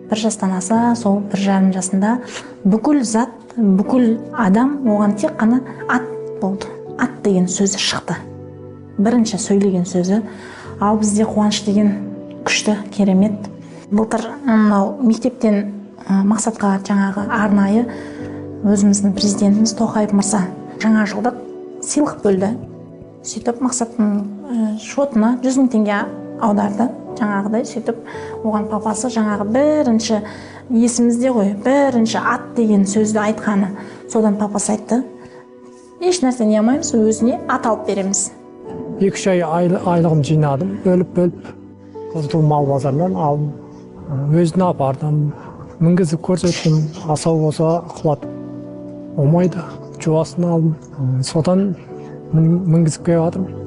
1 жастан аса, сол 1,5 жасында бүкіл зат, бүкіл адам оған тек қана ат болды. Ат деген сөзі шықты. Бірінші сөйлеген сөзі. Ал бізде қуаныш деген күшті, керемет. Былтыр мектептен мақсатқа жаңағы арнайы өзіміздің президентіміз Тоқаев мырза жаңа жылдық сыйлық бөлді. Сөйтіп мақсаттың шотына 100 000 теңге аударды. Жаңағыдай сөйтіп оған папасы жаңағы бірінші есімізде ғой, бірінші ат деген сөзді айтқаны. Содан папасы айтты: еш нәрсені алмаймыз, өзіне ат алып береміз. 2-3 ай айлығым жинадым, бөліп Қызыл мал базарынан алдым, өзіне апардым, мінгізіп көрсеттім, асау болса құлады, болмайды, жуасын алдым, содан мінгізіп келіп жатырмын.